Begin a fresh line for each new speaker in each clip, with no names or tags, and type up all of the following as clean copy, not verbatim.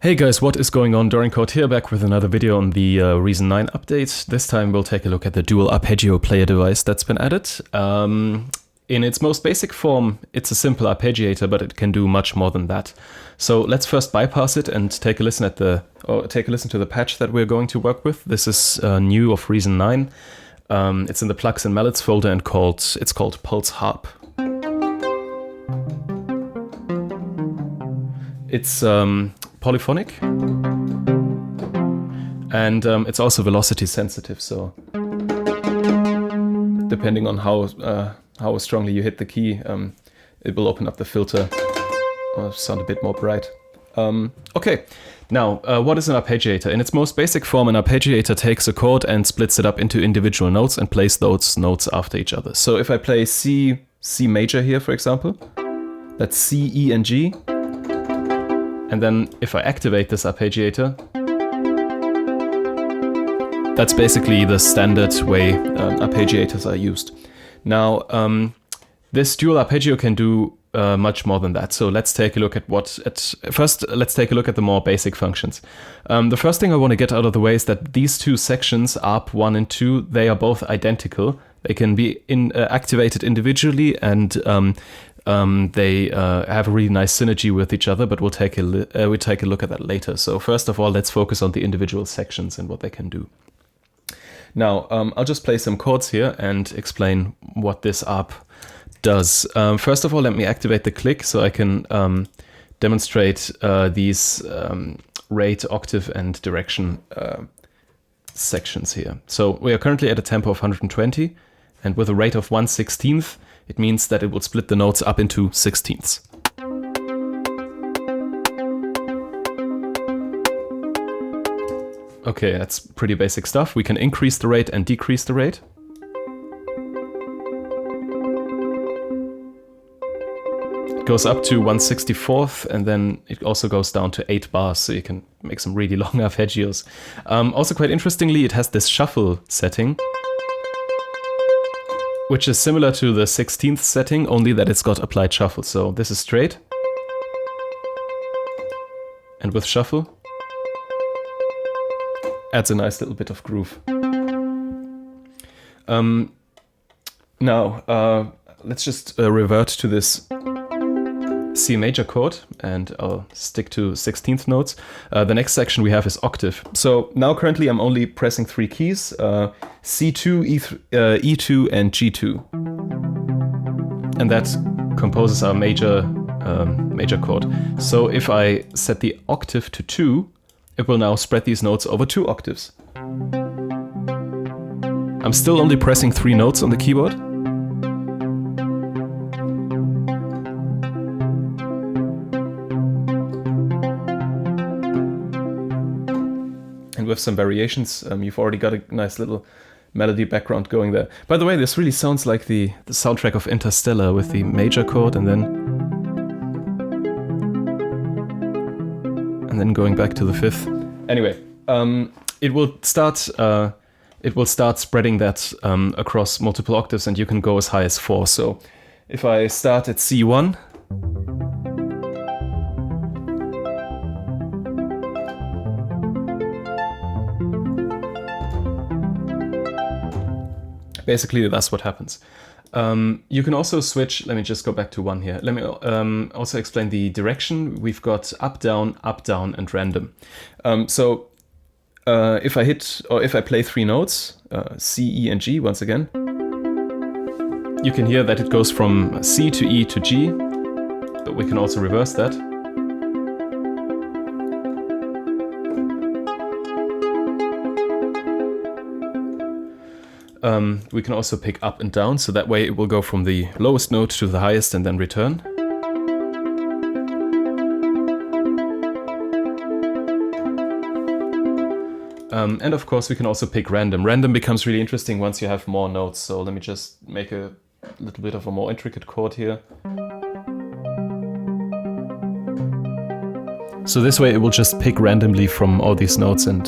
Hey guys, what is going on? Doran Code here, back with another video on the Reason 9 update. This time we'll take a look at the dual arpeggio player device that's been added. In its most basic form, it's a simple arpeggiator, but it can do much more than that. So let's first bypass it and take a listen to the patch that we're going to work with. This is new of Reason 9. It's in the plugs and mallets folder and it's called Pulse Harp. It's polyphonic, and it's also velocity sensitive, so depending on how strongly you hit the key, it will open up the filter or sound a bit more bright. Okay, now what is an arpeggiator? In its most basic form, an arpeggiator takes a chord and splits it up into individual notes and plays those notes after each other. So if I play C major here, for example, that's C, E, and G. And then if I activate this arpeggiator, that's basically the standard way arpeggiators are used. Now, this dual arpeggio can do much more than that. So let's take a look at let's take a look at the more basic functions. The first thing I want to get out of the way is that these two sections, ARP 1 and 2, they are both identical. They can be activated individually, and they have a really nice synergy with each other, but we'll take a look at that later. So first of all, let's focus on the individual sections and what they can do. Now, I'll just play some chords here and explain what this ARP does. First of all, let me activate the click so I can demonstrate these rate, octave, and direction sections here. So we are currently at a tempo of 120, and with a rate of 1/16th, it means that it will split the notes up into 16ths. Okay, that's pretty basic stuff. We can increase the rate and decrease the rate. It goes up to 1/64th, and then it also goes down to 8 bars, so you can make some really long arpeggios. Also, quite interestingly, it has this shuffle setting, which is similar to the 16th setting, only that it's got applied shuffle. So this is straight, and with shuffle, adds a nice little bit of groove. Now, let's just revert to this C major chord, and I'll stick to 16th notes. The next section we have is octave. So now currently I'm only pressing 3 keys, C2, E2, and G2. And that composes our major chord. So if I set the octave to 2, it will now spread these notes over 2 octaves. I'm still only pressing 3 notes on the keyboard. And with some variations, you've already got a nice little melody background going there. By the way, this really sounds like the soundtrack of Interstellar, with the major chord and then going back to the 5th. Anyway, it will start spreading that across multiple octaves, and you can go as high as 4. So if I start at C1, basically, that's what happens. You can also switch. Let me just go back to 1 here. Let me also explain the direction. We've got up, down, and random. So if I play 3 notes, C, E, and G once again, you can hear that it goes from C to E to G, but we can also reverse that. We can also pick up and down, so that way it will go from the lowest note to the highest and then return. And of course we can also pick random. Random becomes really interesting once you have more notes, so let me just make a little bit of a more intricate chord here. So this way it will just pick randomly from all these notes and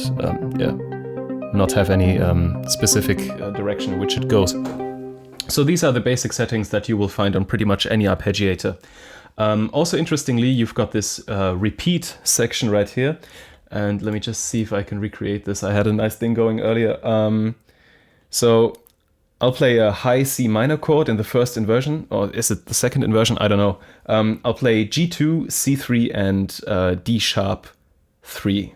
not have any specific direction in which it goes. So these are the basic settings that you will find on pretty much any arpeggiator. Also interestingly, you've got this repeat section right here. And let me just see if I can recreate this. I had a nice thing going earlier. So I'll play a high C minor chord in the first inversion, or is it the second inversion? I don't know. I'll play G2, C3, and D sharp 3.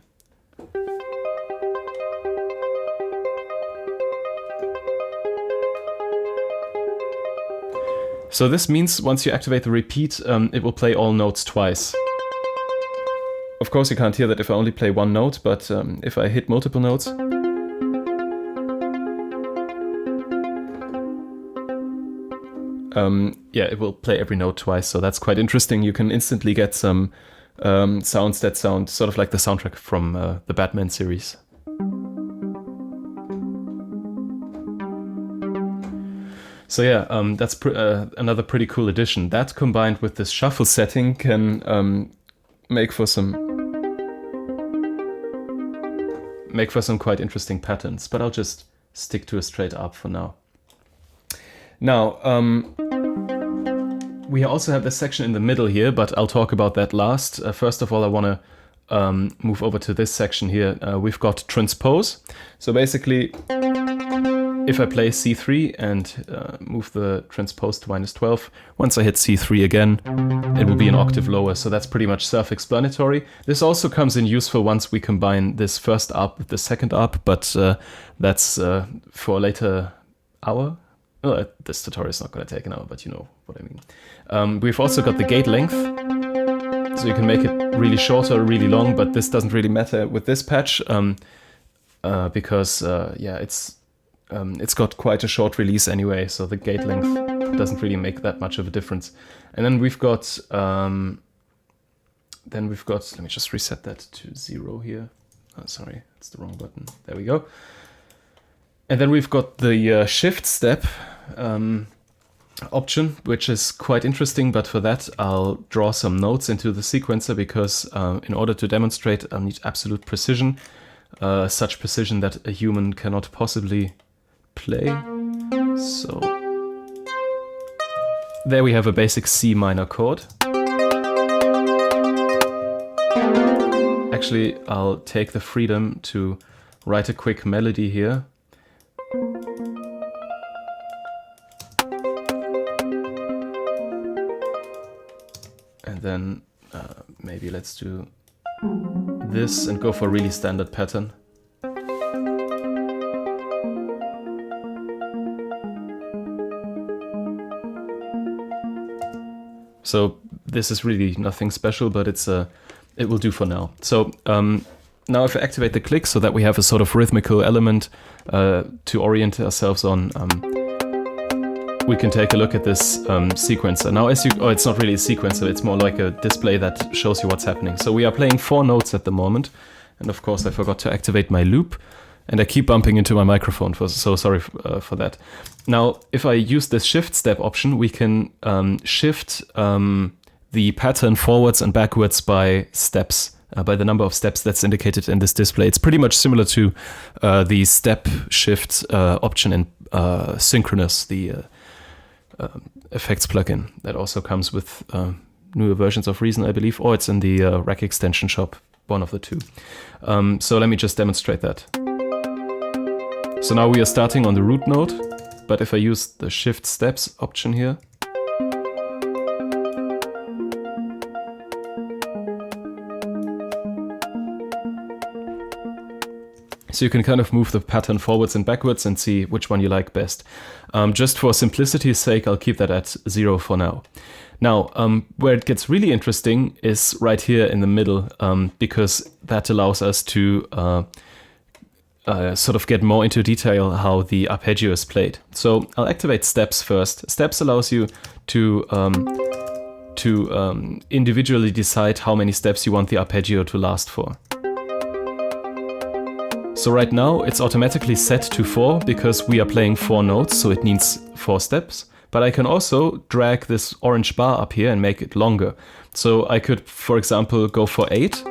So this means once you activate the repeat, it will play all notes twice. Of course you can't hear that if I only play one note, but if I hit multiple notes, yeah, it will play every note twice, so that's quite interesting. You can instantly get some sounds that sound sort of like the soundtrack from the Batman series. So yeah, that's another pretty cool addition. That combined with this shuffle setting can make for some quite interesting patterns, but I'll just stick to a straight up for now. Now, we also have this section in the middle here, but I'll talk about that last. First of all, I want to move over to this section here. We've got transpose. So basically, if I play C3 and move the transpose to -12, once I hit C3 again, it will be an octave lower. So that's pretty much self-explanatory. This also comes in useful once we combine this first up with the second up, but that's for a later hour. Well, this tutorial is not going to take an hour, but you know what I mean. We've also got the gate length, so you can make it really short or really long, but this doesn't really matter with this patch because yeah, it's got quite a short release anyway, so the gate length doesn't really make that much of a difference. And then we've got, let me just reset that to 0 here. Oh, sorry, it's the wrong button. There we go. And then we've got the shift step option, which is quite interesting, but for that I'll draw some notes into the sequencer because in order to demonstrate I'll need absolute precision, such precision that a human cannot possibly play. So there we have a basic C minor chord. Actually, I'll take the freedom to write a quick melody here. And then maybe let's do this and go for a really standard pattern. So this is really nothing special, but it will do for now. So now if I activate the click so that we have a sort of rhythmical element to orient ourselves on, we can take a look at this sequencer. Now it's not really a sequencer, it's more like a display that shows you what's happening. So we are playing 4 notes at the moment, and of course I forgot to activate my loop, and I keep bumping into my microphone, so sorry for that. Now, if I use this shift step option, we can shift the pattern forwards and backwards by steps, by the number of steps that's indicated in this display. It's pretty much similar to the step shift option in Synchronous, the effects plugin that also comes with newer versions of Reason, I believe, or it's in the rack extension shop, one of the two. So let me just demonstrate that. So now we are starting on the root note, but if I use the shift steps option here, so you can kind of move the pattern forwards and backwards and see which one you like best. Just for simplicity's sake, I'll keep that at 0 for now. Now, where it gets really interesting is right here in the middle, because that allows us to sort of get more into detail how the arpeggio is played. So I'll activate steps first. Steps allows you to individually decide how many steps you want the arpeggio to last for. So right now it's automatically set to 4 because we are playing 4 notes, so it needs 4 steps. But I can also drag this orange bar up here and make it longer. So I could, for example, go for 8.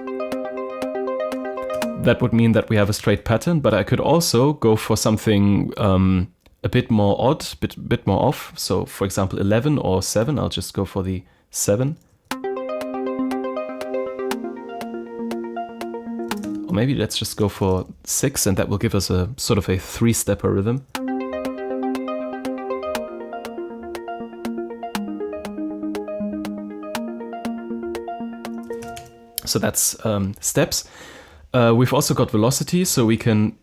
That would mean that we have a straight pattern, but I could also go for something a bit more odd, bit more off. So for example, 11 or 7, I'll just go for the 7. or maybe let's just go for 6, and that will give us a sort of a 3-stepper rhythm. So that's steps. We've also got velocity, so we can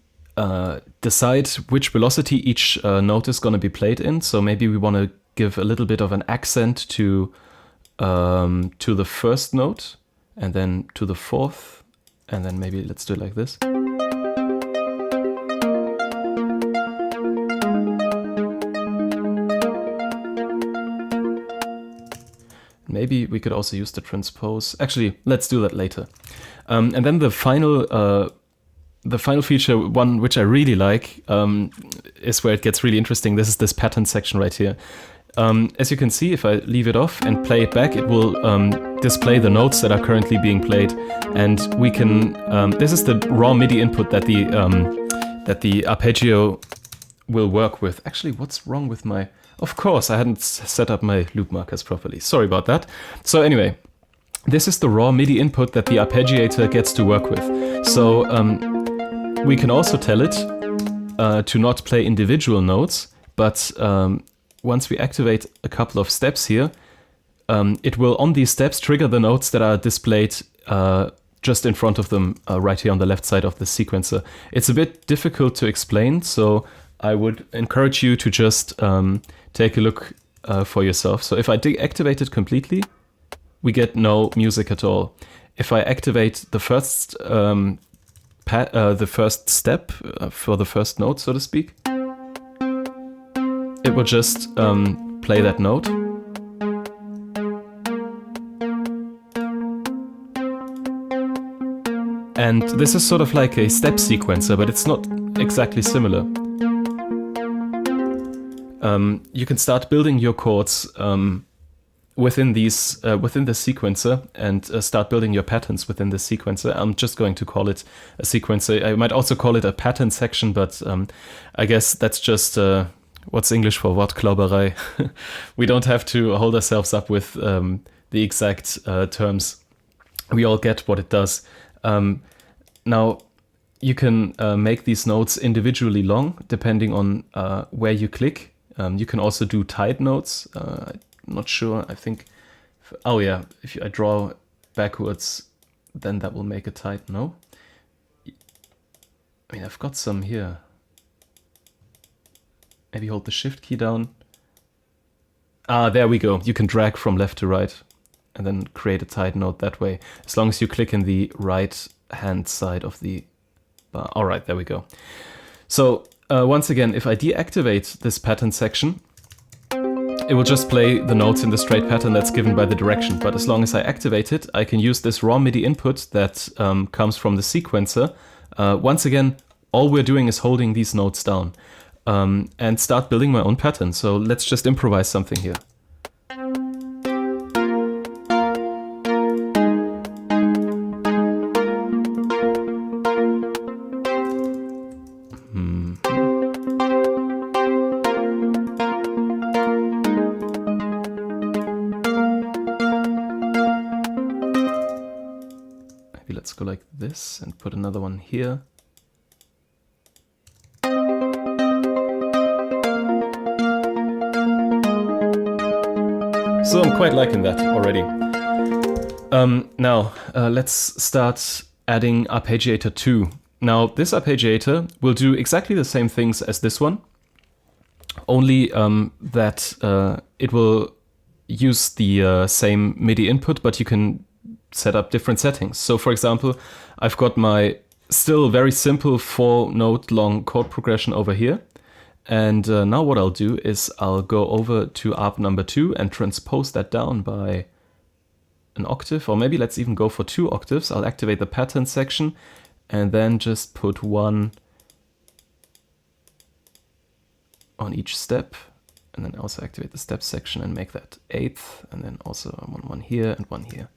decide which velocity each note is going to be played in. So maybe we want to give a little bit of an accent to the first note, and then to the fourth, and then maybe let's do it like this. Maybe we could also use the transpose. Actually, let's do that later. And then the final feature, one which I really like, is where it gets really interesting. This is this pattern section right here. As you can see, if I leave it off and play it back, it will display the notes that are currently being played. And we can, this is the raw MIDI input that the arpeggio will work with. Actually, what's wrong with my... Of course, I hadn't set up my loop markers properly. Sorry about that. So anyway, this is the raw MIDI input that the arpeggiator gets to work with. So we can also tell it to not play individual notes, but once we activate a couple of steps here, it will, on these steps, trigger the notes that are displayed just in front of them, right here on the left side of the sequencer. It's a bit difficult to explain, so I would encourage you to just take a look for yourself. So if I deactivate it completely, we get no music at all. If I activate the first step for the first note, so to speak, it will just play that note. And this is sort of like a step sequencer, but it's not exactly similar. You can start building your chords within the sequencer, and start building your patterns within the sequencer. I'm just going to call it a sequencer. I might also call it a pattern section, but I guess that's just what's English for Wortklauberei. We don't have to hold ourselves up with the exact terms. We all get what it does. Now, you can make these notes individually long, depending on where you click. You can also do tied notes. I'm not sure. I think... Oh yeah, if I draw backwards, then that will make a tied. No? I mean, I've got some here. Maybe hold the shift key down. Ah, there we go. You can drag from left to right and then create a tied note that way, as long as you click in the right hand side of the bar. All right, there we go. So once again, if I deactivate this pattern section, it will just play the notes in the straight pattern that's given by the direction. But as long as I activate it, I can use this raw MIDI input that comes from the sequencer. Once again, all we're doing is holding these notes down and start building my own pattern. So let's just improvise something here. Let's go like this and put another one here. So I'm quite liking that already. Now let's start adding arpeggiator 2. Now this arpeggiator will do exactly the same things as this one, only that it will use the same MIDI input, but you can set up different settings. So for example, I've got my still very simple 4-note long chord progression over here. And now what I'll do is I'll go over to arp number 2 and transpose that down by an octave, or maybe let's even go for 2 octaves. I'll activate the pattern section and then just put one on each step, and then also activate the step section and make that 8th, and then also one here and one here.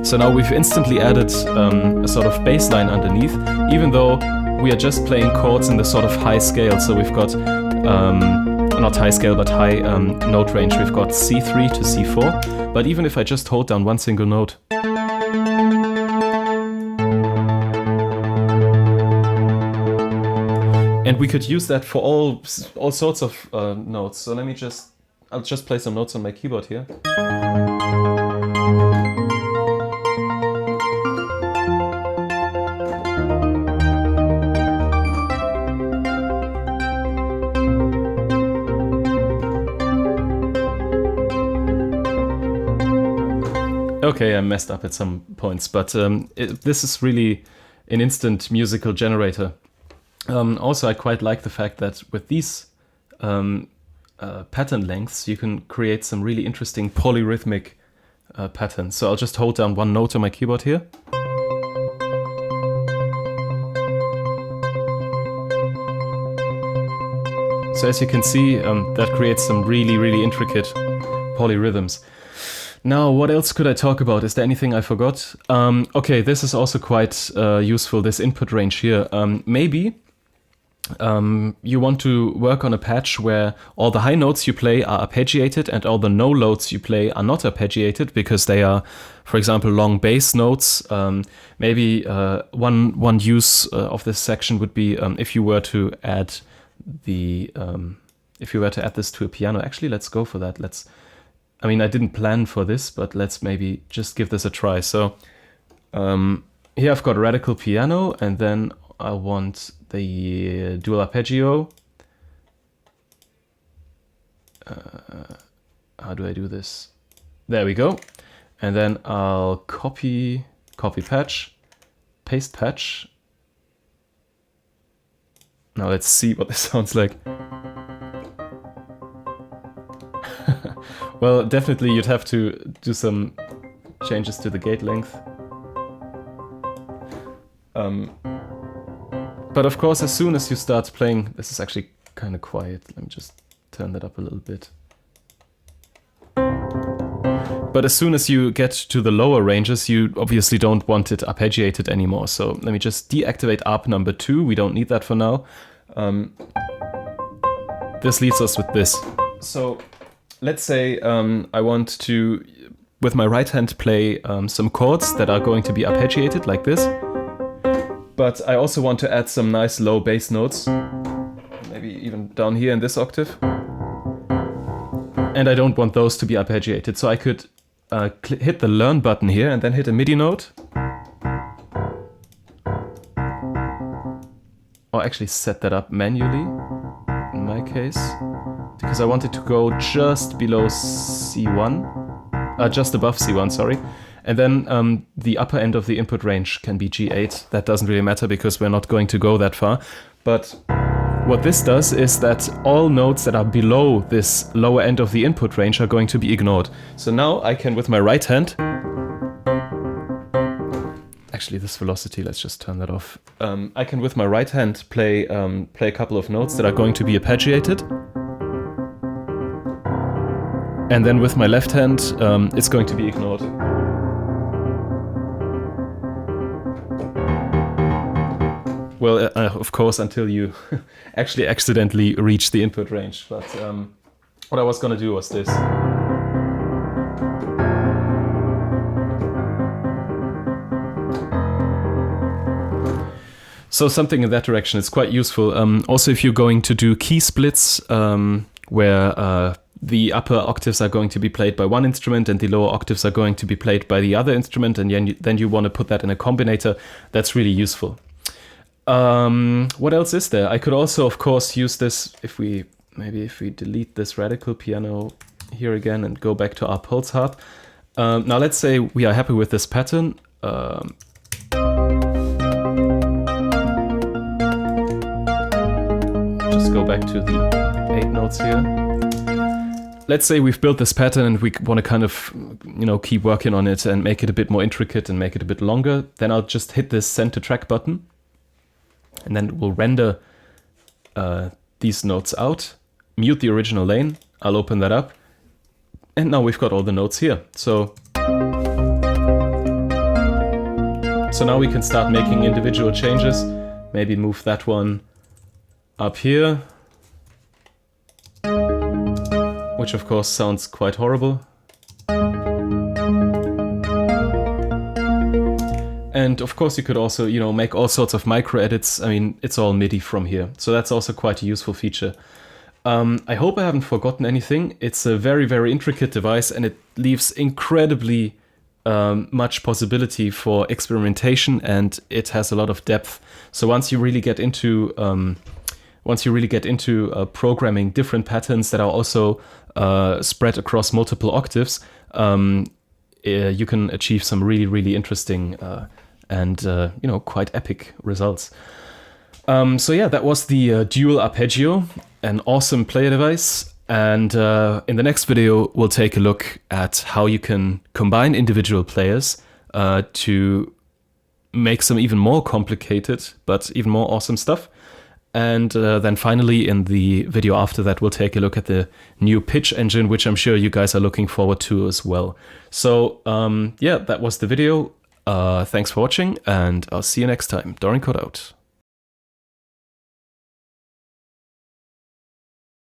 So now we've instantly added a sort of bass line underneath, even though we are just playing chords in the sort of high scale. So we've got, not high scale, but high note range. We've got C3 to C4. But even if I just hold down one single note, And we could use that for all sorts of notes. So let me I'll just play some notes on my keyboard here. Okay, I messed up at some points, but this is really an instant musical generator. Also, I quite like the fact that with these pattern lengths, you can create some really interesting polyrhythmic patterns. So I'll just hold down one note on my keyboard here. So as you can see, that creates some really, really intricate polyrhythms. Now, what else could I talk about? Is there anything I forgot? Okay, this is also quite useful, this input range here. Maybe you want to work on a patch where all the high notes you play are arpeggiated and all the no notes you play are not arpeggiated because they are, for example, long bass notes. Maybe one use of this section would be if you were to add this to a piano. Actually, let's go for that. I mean, I didn't plan for this, but let's maybe just give this a try. So here I've got radical piano, and then I want the dual arpeggio. How do I do this? There we go. And then I'll copy patch, paste patch. Now let's see what this sounds like. Well, definitely you'd have to do some changes to the gate length. But of course, as soon as you start playing, this is actually kind of quiet. Let me just turn that up a little bit. But as soon as you get to the lower ranges, you obviously don't want it arpeggiated anymore. So let me just deactivate ARP number 2. We don't need that for now. This leaves us with this. So let's say I want to, with my right hand, play some chords that are going to be arpeggiated like this. But I also want to add some nice low bass notes, maybe even down here in this octave. And I don't want those to be arpeggiated, so I could hit the learn button here and then hit a MIDI note. Or actually set that up manually, in my case, because I want it to go just below C1, just above C1, sorry. And then the upper end of the input range can be G8. That doesn't really matter because we're not going to go that far. But what this does is that all notes that are below this lower end of the input range are going to be ignored. So now I can, with my right hand, actually this velocity, let's just turn that off. I can, with my right hand, play a couple of notes that are going to be arpeggiated. And then with my left hand, it's going to be ignored. Well, of course, until you actually accidentally reach the input range. But what I was going to do was this. So something in that direction is quite useful. Also, if you're going to do key splits where the upper octaves are going to be played by one instrument and the lower octaves are going to be played by the other instrument, and then you want to put that in a combinator, that's really useful. What else is there? I could also, of course, use this if we delete this radical piano here again and go back to our pulse harp. Now let's say we are happy with this pattern. Just go back to the 8 notes here. Let's say we've built this pattern and we want to kind of, keep working on it and make it a bit more intricate and make it a bit longer. Then I'll just hit this send to track button. And then we'll render these notes out, mute the original lane, I'll open that up, and now we've got all the notes here. So now we can start making individual changes, maybe move that one up here, which of course sounds quite horrible. and of course you could also, you know, make all sorts of micro edits. I mean, it's all MIDI from here, so that's also quite a useful feature. I hope I haven't forgotten anything. It's a very, very intricate device, and it leaves incredibly much possibility for experimentation, and it has a lot of depth. So once you really get into programming different patterns that are also spread across multiple octaves, you can achieve some really, really interesting and you know, quite epic results. So yeah, that was the dual arpeggio, an awesome player device. And in the next video, we'll take a look at how you can combine individual players to make some even more complicated, but even more awesome stuff. And then finally, in the video after that, we'll take a look at the new pitch engine, which I'm sure you guys are looking forward to as well. So yeah, that was the video. Thanks for watching, and I'll see you next time. Dorian Code out.